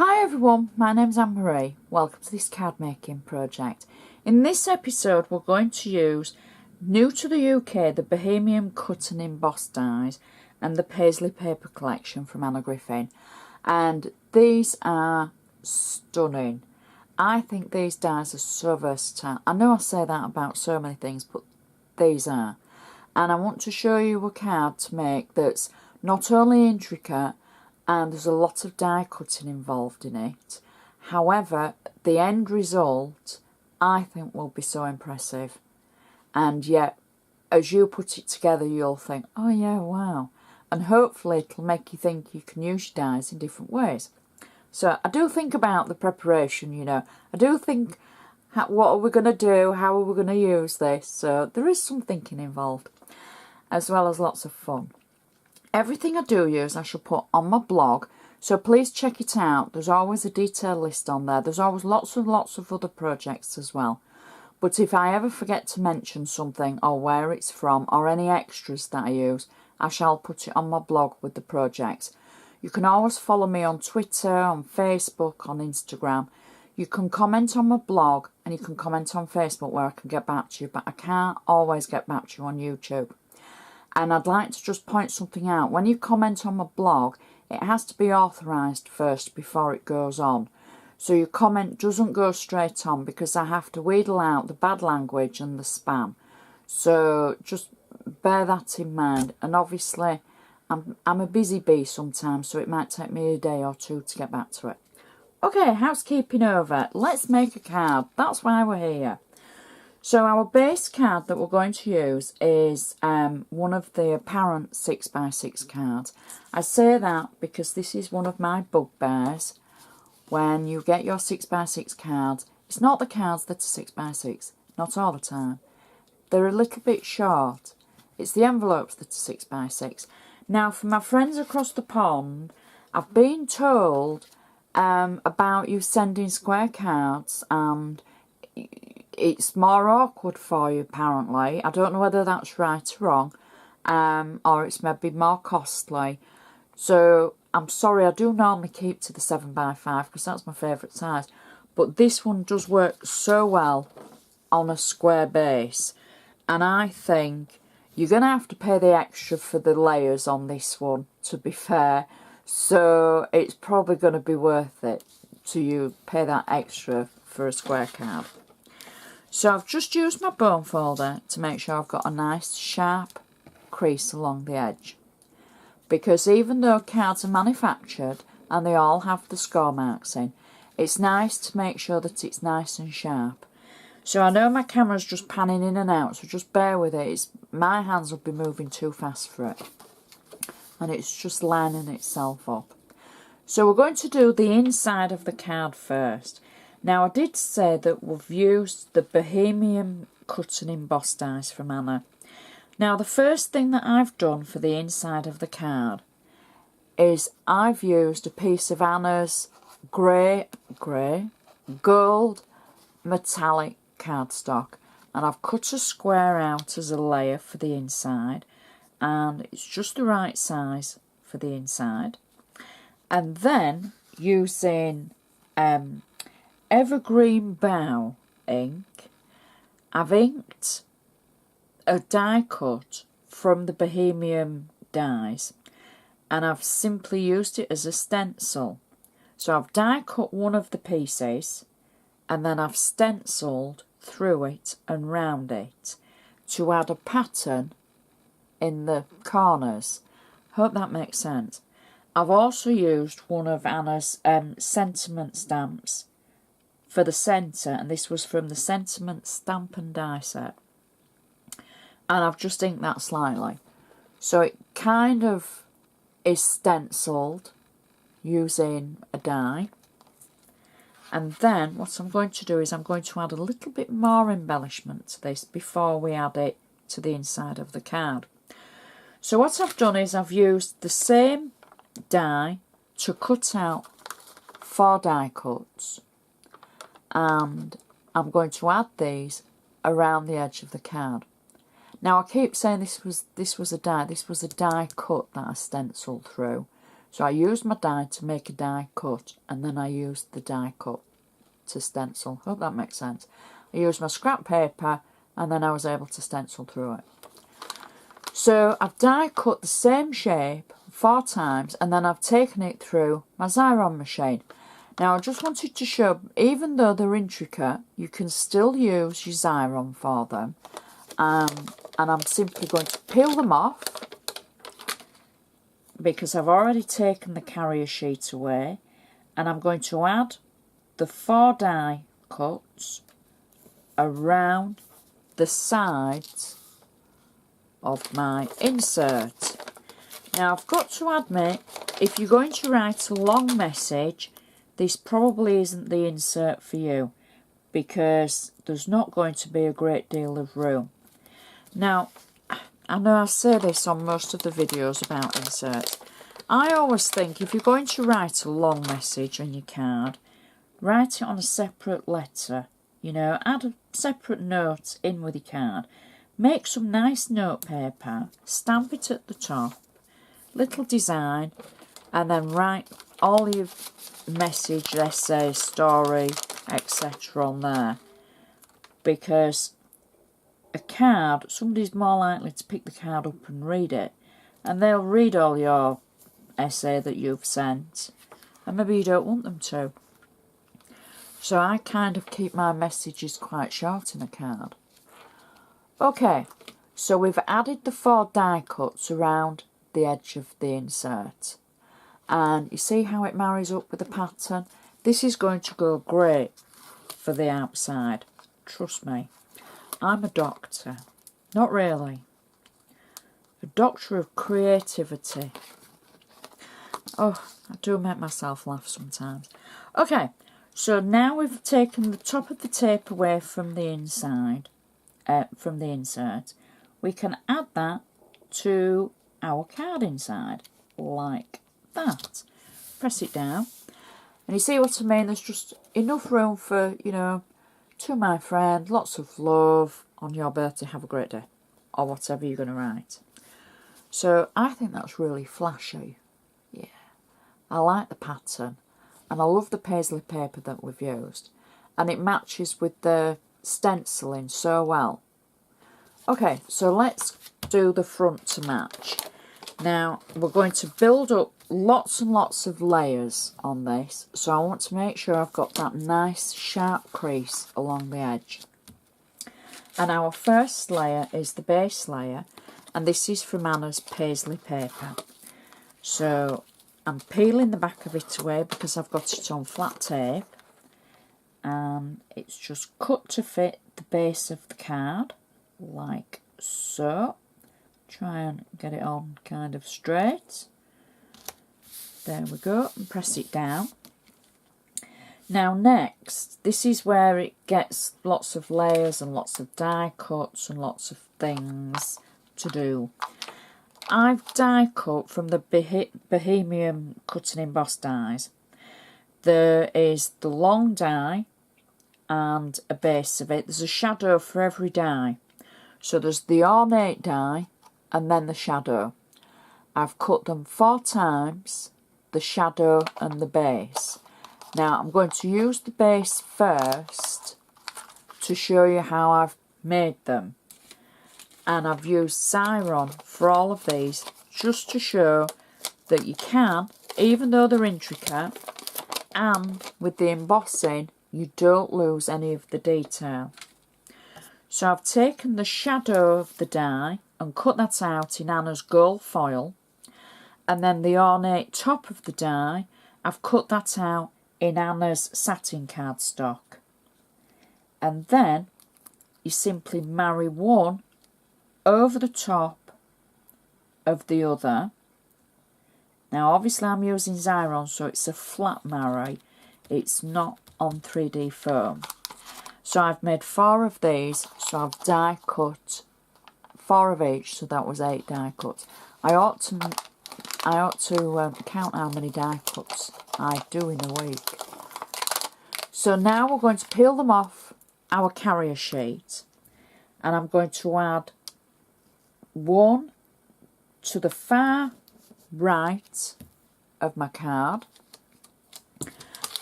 Hi everyone, my name's Anne-Marie. Welcome to this card making project. In this episode we're going to use, new to the UK, the Bohemian cut and embossed dies and the Paisley paper collection from Griffin. And these are stunning. I think these dies are so versatile. I know I say that about so many things, but these are. And I want to show you a card to make that's not only intricate, and there's a lot of die cutting involved in it. However, the end result I think will be so impressive. And yet, as you put it together, you'll think, oh yeah, wow. And hopefully it'll make you think you can use your dies in different ways. So I do think about the preparation, you know. I do think, what are we going to do? How are we going to use this? So there is some thinking involved, as well as lots of fun. Everything I do use I shall put on my blog, so please check it out. There's always a detailed list on there. There's always lots of other projects as well. But if I ever forget to mention something or where it's from or any extras that I use, I shall put it on my blog with the projects. You can always follow me on Twitter, on Facebook, on Instagram. You can comment on my blog and you can comment on Facebook where I can get back to you, but I can't always get back to you on YouTube. And I'd like to just point something out. When you comment on my blog, it has to be authorised first before it goes on. So your comment doesn't go straight on because I have to wheedle out the bad language and the spam. So just bear that in mind. And obviously, I'm a busy bee sometimes, so it might take me a day or two to get back to it. Okay, housekeeping over. Let's make a card. That's why we're here. So our base card that we're going to use is one of the apparent 6x6 cards. I say that because this is one of my bugbears. When you get your 6x6 cards, it's not the cards that are 6x6, not all the time. They're a little bit short. It's the envelopes that are 6x6. Now, for my friends across the pond, I've been told about you sending square cards, and it's more awkward for you apparently. I don't know whether that's right or wrong, or it's maybe more costly. So I'm sorry, I do normally keep to the 7x5 because that's my favourite size. But this one does work so well on a square base. And I think you're going to have to pay the extra for the layers on this one, to be fair. So it's probably going to be worth it to you pay that extra for a square card. So I've just used my bone folder to make sure I've got a nice sharp crease along the edge. Because even though cards are manufactured and they all have the score marks in, it's nice to make sure that it's nice and sharp. So I know my camera's just panning in and out, so just bear with it. My hands will be moving too fast for it. And it's just lining itself up. So we're going to do the inside of the card first. Now, I did say that we've used the Bohemian cut and embossed dies from Anna. Now, the first thing that I've done for the inside of the card is I've used a piece of Anna's gold metallic cardstock, and I've cut a square out as a layer for the inside, and it's just the right size for the inside. And then using Evergreen Bow ink, I've inked a die cut from the Bohemian dies, and I've simply used it as a stencil. So I've die cut one of the pieces and then I've stenciled through it and round it to add a pattern in the corners. Hope that makes sense. I've also used one of Anna's sentiment stamps for the centre, and this was from the Sentiment Stamp and Die set. And I've just inked that slightly. So it kind of is stenciled using a die. And then what I'm going to do is I'm going to add a little bit more embellishment to this before we add it to the inside of the card. So what I've done is I've used the same die to cut out 4 die cuts. And I'm going to add these around the edge of the card. Now I keep saying this was a die. This was a die cut that I stenciled through. So I used my die to make a die cut, and then I used the die cut to stencil. Hope that makes sense. I used my scrap paper, and then I was able to stencil through it. So I've die cut the same shape 4 times, and then I've taken it through my Xyron machine. Now I just wanted to show, even though they're intricate, you can still use your Xyron for them. And I'm simply going to peel them off, because I've already taken the carrier sheet away, and I'm going to add the 4 die cuts around the sides of my insert. Now I've got to admit, if you're going to write a long message, this probably isn't the insert for you, because there's not going to be a great deal of room. Now, I know I say this on most of the videos about inserts. I always think if you're going to write a long message on your card, write it on a separate letter. You know, add a separate note in with your card. Make some nice note paper, stamp it at the top, little design, and then write all your message, essay, story, etc. on there. Because a card, somebody's more likely to pick the card up and read it, and they'll read all your essay that you've sent, and maybe you don't want them to. So I kind of keep my messages quite short in a card. Okay, so we've added the 4 die cuts around the edge of the insert. And you see how it marries up with the pattern? This is going to go great for the outside. Trust me. I'm a doctor. Not really. A doctor of creativity. Oh, I do make myself laugh sometimes. Okay, so now we've taken the top of the tape away from the inside, from the insert. We can add that to our card inside, like that. Press it down, and you see what I mean? There's just enough room for, you know, to my friend, lots of love, on your birthday, have a great day, or whatever you're going to write. So I think that's really flashy. Yeah, I like the pattern, and I love the paisley paper that we've used, and it matches with the stenciling so well. Okay, so let's do the front to match. Now we're going to build up lots and lots of layers on this, so I want to make sure I've got that nice sharp crease along the edge. And our first layer is the base layer, and this is from Anna's paisley paper. So I'm peeling the back of it away because I've got it on flat tape, and it's just cut to fit the base of the card, like so. Try and get it on kind of straight. There we go, and press it down. Now next, this is where it gets lots of layers and lots of die cuts and lots of things to do. I've die cut from the Bohemian cutting embossed dies. There is the long die and a base of it. There's a shadow for every die. So there's the ornate die and then the shadow. I've cut them 4 times, the shadow and the base. Now I'm going to use the base first to show you how I've made them. And I've used Xyron for all of these just to show that you can, even though they're intricate, and with the embossing you don't lose any of the detail. So I've taken the shadow of the die and cut that out in Anna's gold foil, and then the ornate top of the die, I've cut that out in Anna's satin cardstock. And then you simply marry one over the top of the other. Now obviously I'm using Xyron, so it's a flat marry, it's not on 3D foam. So I've made 4 of these, so I've die cut 4 of each, so that was 8 die cuts. I ought to count how many die cuts I do in a week. So now we're going to peel them off our carrier sheet, and I'm going to add one to the far right of my card.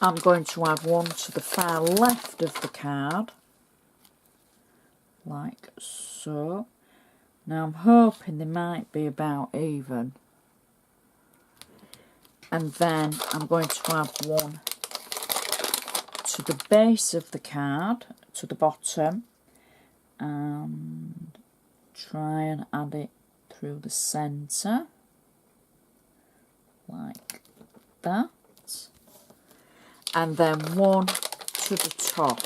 I'm going to add one to the far left of the card, like so. Now I'm hoping they might be about even. And then I'm going to add one to the base of the card, to the bottom, and try and add it through the centre, like that. And then one to the top.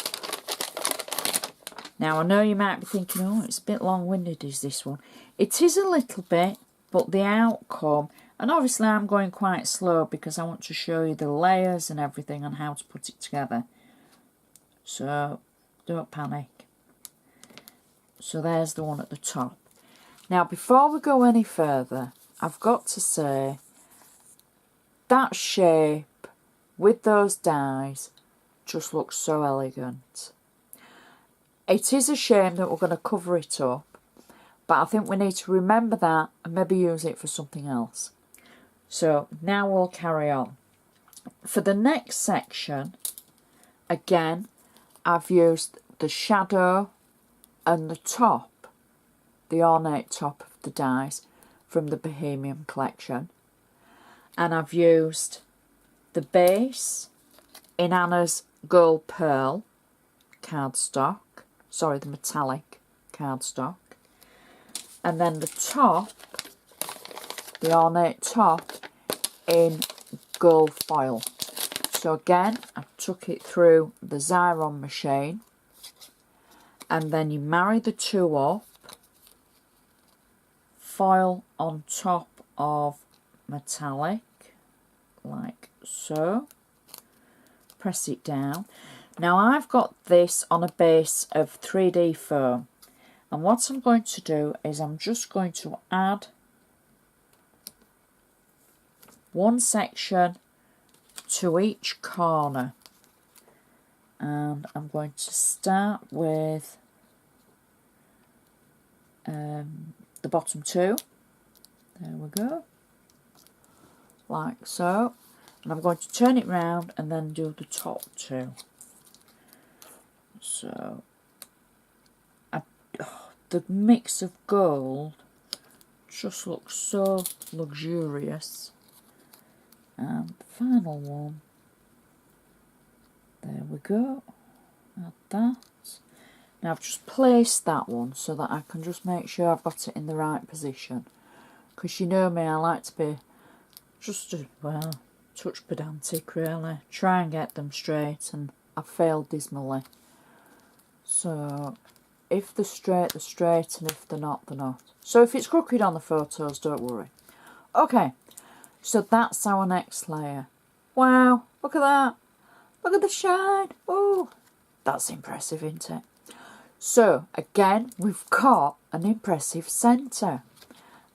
Now I know you might be thinking, oh, it's a bit long-winded, is this one? It is a little bit, but the outcome, and obviously I'm going quite slow because I want to show you the layers and everything and how to put it together. So don't panic. So there's the one at the top. Now before we go any further, I've got to say that shape with those dies just looks so elegant. It is a shame that we're going to cover it up, but I think we need to remember that and maybe use it for something else. So now we'll carry on. For the next section, again, I've used the shadow and the top, the ornate top of the dies from the Bohemian collection. And I've used the base in Anna's Gold Pearl cardstock. Sorry, the metallic cardstock. And then the top, the ornate top, in gold foil. So again, I took it through the Xyron machine. And then you marry the two up. Foil on top of metallic, like so. Press it down. Now I've got this on a base of 3D foam, and what I'm going to do is I'm just going to add one section to each corner, and I'm going to start with the bottom two. There we go, like so, and I'm going to turn it round and then do the top two. So the mix of gold just looks so luxurious. And the final one, there we go, add that. Now I've just placed that one so that I can just make sure I've got it in the right position, because you know me, I like to be just well, touch pedantic really, try and get them straight, and I've failed dismally. So if they're straight, they're straight, and if they're not, they're not. So if it's crooked on the photos, don't worry. Okay, so that's our next layer. Wow, look at that. Look at the shine. Oh, that's impressive, isn't it? So again, we've got an impressive centre.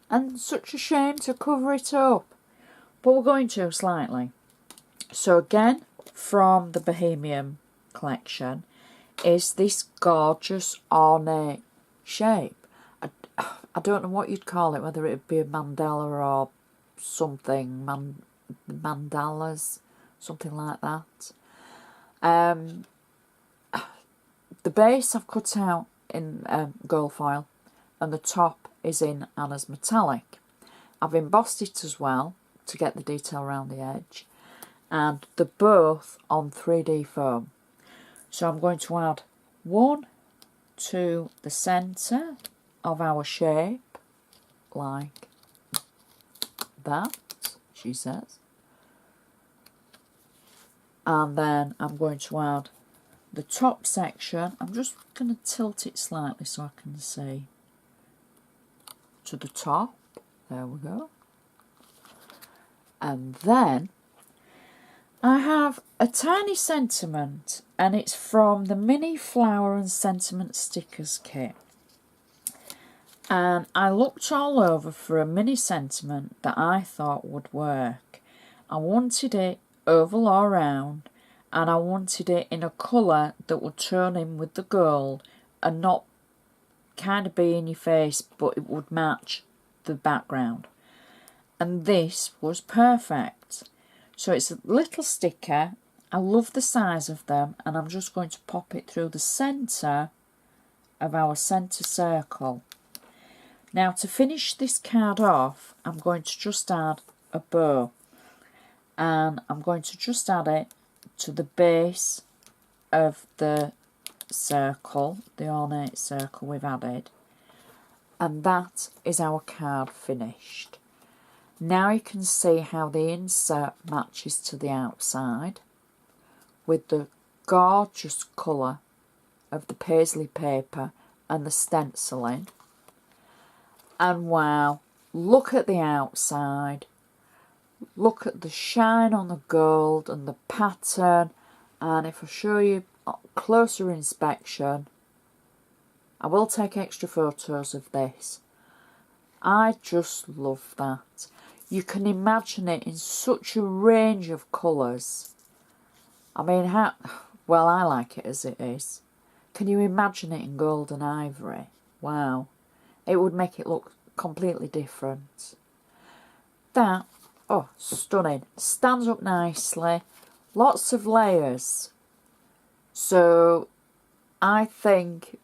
And such a shame to cover it up. But we're going to slightly. So again, from the Bohemian collection, is this gorgeous ornate shape. I don't know what you'd call it, whether it would be a mandala or something, mandalas, something like that. The base I've cut out in gold foil, and the top is in Anna's metallic. I've embossed it as well to get the detail around the edge, and they're both on 3D foam. So I'm going to add one to the centre of our shape, like that, she says. And then I'm going to add the top section. I'm just going to tilt it slightly so I can see, to the top. There we go. And then I have a tiny sentiment, and it's from the mini flower and sentiment stickers kit. And I looked all over for a mini sentiment that I thought would work. I wanted it oval all round, and I wanted it in a colour that would turn in with the gold and not kind of be in your face, but it would match the background. And this was perfect. So it's a little sticker. I love the size of them, and I'm just going to pop it through the centre of our centre circle. Now to finish this card off, I'm going to just add a bow, and I'm going to just add it to the base of the circle, the ornate circle we've added, and that is our card finished. Now you can see how the insert matches to the outside with the gorgeous colour of the paisley paper and the stenciling. And wow, look at the outside, look at the shine on the gold and the pattern, and if I show you closer inspection, I will take extra photos of this. I just love that. You can imagine it in such a range of colours. I mean, how well, I like it as it is. Can you imagine it in gold and ivory? Wow. It would make it look completely different. That, oh, stunning. Stands up nicely. Lots of layers. So, I think,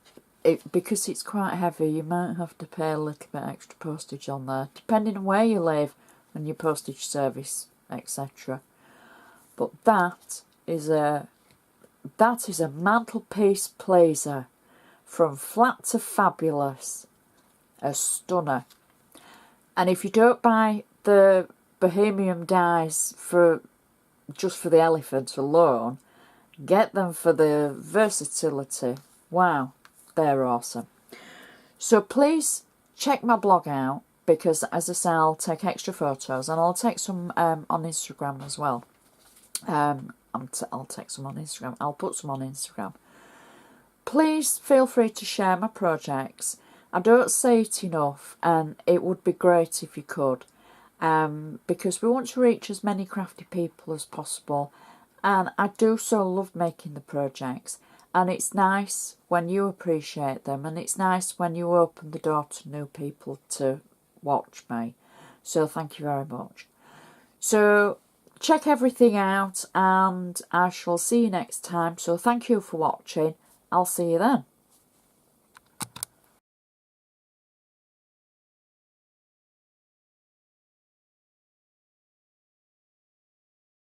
because it's quite heavy, you might have to pay a little bit extra postage on there, depending on where you live and your postage service, etc. But that is a mantelpiece pleaser. From flat to fabulous. A stunner. And if you don't buy the Bohemian dies just for the elephant alone, get them for the versatility. Wow, they're awesome. So please check my blog out, because as I say, I'll take extra photos, and I'll take some on Instagram as well. I'll take some on Instagram. I'll put some on Instagram. Please feel free to share my projects. I don't say it enough, and it would be great if you could, because we want to reach as many crafty people as possible, and I do so love making the projects, and it's nice when you appreciate them, and it's nice when you open the door to new people to watch me. So thank you very much. So check everything out, and I shall see you next time. So thank you for watching. I'll see you then.